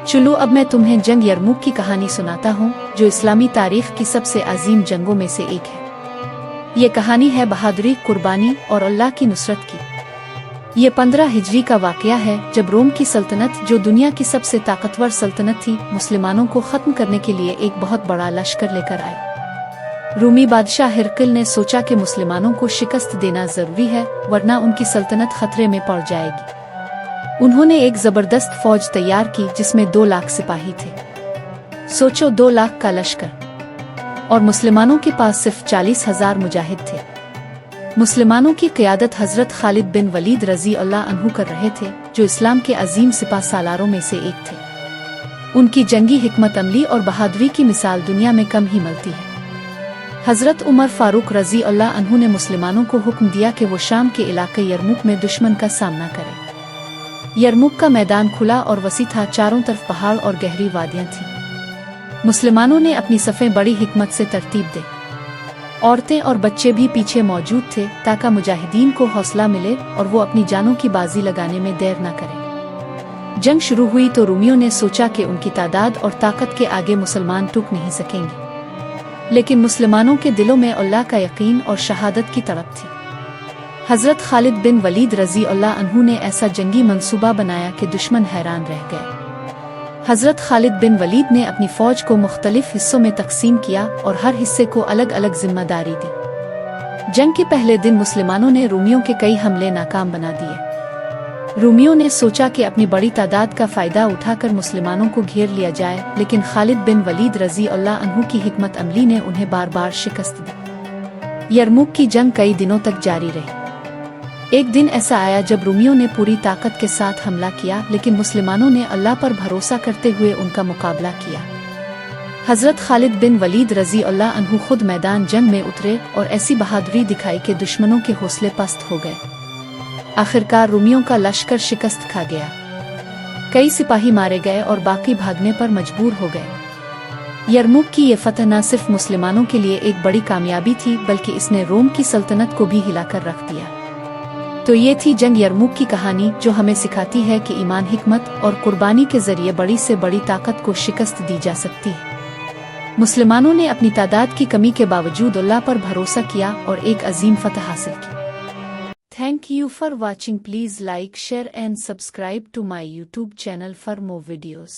चलो अब मैं तुम्हें जंग यरमुक की कहानी सुनाता हूँ, जो इस्लामी तारीख की सबसे अजीम जंगों में से एक है। ये कहानी है बहादुरी, कुर्बानी और अल्लाह की नुसरत की। ये 15 हिजरी का वाकया है, जब रोम की सल्तनत, जो दुनिया की सबसे ताकतवर सल्तनत थी, मुसलमानों को खत्म करने के लिए एक बहुत बड़ा लश्कर लेकर आई। रूमी बादशाह हिरकिल ने सोचा कि मुसलमानों को शिकस्त देना जरूरी है, वरना उनकी सल्तनत खतरे में पड़ जाएगी। उन्होंने एक जबरदस्त फौज तैयार की जिसमें 2 लाख सिपाही थे। सोचो, 2 लाख का लश्कर, और मुसलमानों के पास सिर्फ 40,000 मुजाहिद थे। मुसलमानों की क़ियादत हजरत खालिद बिन वलीद रज़ी अल्लाह अन्हु कर रहे थे, जो इस्लाम के अजीम सिपा सालारों में से एक थे। उनकी जंगी हिकमत अमली और बहादुरी की मिसाल दुनिया में कम ही मिलती है। हजरत उमर फारूक रज़ी अल्लाह अन्हु ने मुसलमानों को हुक्म दिया कि वो शाम के इलाके यरमुक में दुश्मन का सामना करें। यरमुक का मैदान खुला और वसी था, चारों तरफ पहाड़ और गहरी वादियां थीं। मुसलमानों ने अपनी सफ़ें बड़ी हिकमत से तरतीब दी। औरतें और बच्चे भी पीछे मौजूद थे, ताकि मुजाहिदीन को हौसला मिले और वो अपनी जानों की बाजी लगाने में देर न करें। जंग शुरू हुई तो रूमियों ने सोचा कि उनकी तादाद और ताकत के आगे मुसलमान टूट नहीं सकेंगे, लेकिन मुसलमानों के दिलों में अल्लाह का यकीन और शहादत की तड़प थी। हजरत खालिद बिन वलीद रज़ी अल्लाह अन्हु ने ऐसा जंगी मंसूबा बनाया कि दुश्मन हैरान रह गए। हजरत खालिद बिन वलीद ने अपनी फौज को मुख्तलिफ हिस्सों में तकसीम किया और हर हिस्से को अलग अलग जिम्मेदारी दी। जंग के पहले दिन मुसलमानों ने रूमियों के कई हमले नाकाम बना दिए। रूमियों ने सोचा कि अपनी बड़ी तादाद का फायदा उठाकर मुसलमानों को घेर लिया जाए, लेकिन खालिद बिन वलीद रज़ी अल्लाह अन्हु की हिकमत अमली ने उन्हें बार बार शिकस्त दी। यरमुक की जंग कई दिनों तक जारी रही। एक दिन ऐसा आया जब रूमियों ने पूरी ताकत के साथ हमला किया, लेकिन मुसलमानों ने अल्लाह पर भरोसा करते हुए उनका मुकाबला किया। हजरत खालिद बिन वलीद रज़ी अल्लाह अन्हु खुद मैदान जंग में उतरे और ऐसी बहादुरी दिखाई कि दुश्मनों के हौसले पस्त हो गए। आखिरकार रूमियों का लश्कर शिकस्त खा गया। कई सिपाही मारे गए और बाकी भागने पर मजबूर हो गए। यरमुक की ये फतह न सिर्फ मुसलमानों के लिए एक बड़ी कामयाबी थी, बल्कि इसने रोम की सल्तनत को भी हिलाकर रख दिया। तो ये थी जंग यरमुक की कहानी, जो हमें सिखाती है कि ईमान, हिकमत और कुर्बानी के जरिए बड़ी से बड़ी ताकत को शिकस्त दी जा सकती है। मुसलमानों ने अपनी तादाद की कमी के बावजूद अल्लाह पर भरोसा किया और एक अजीम फतह हासिल की। Thank you for watching. Please like, share and subscribe to my YouTube channel for more videos.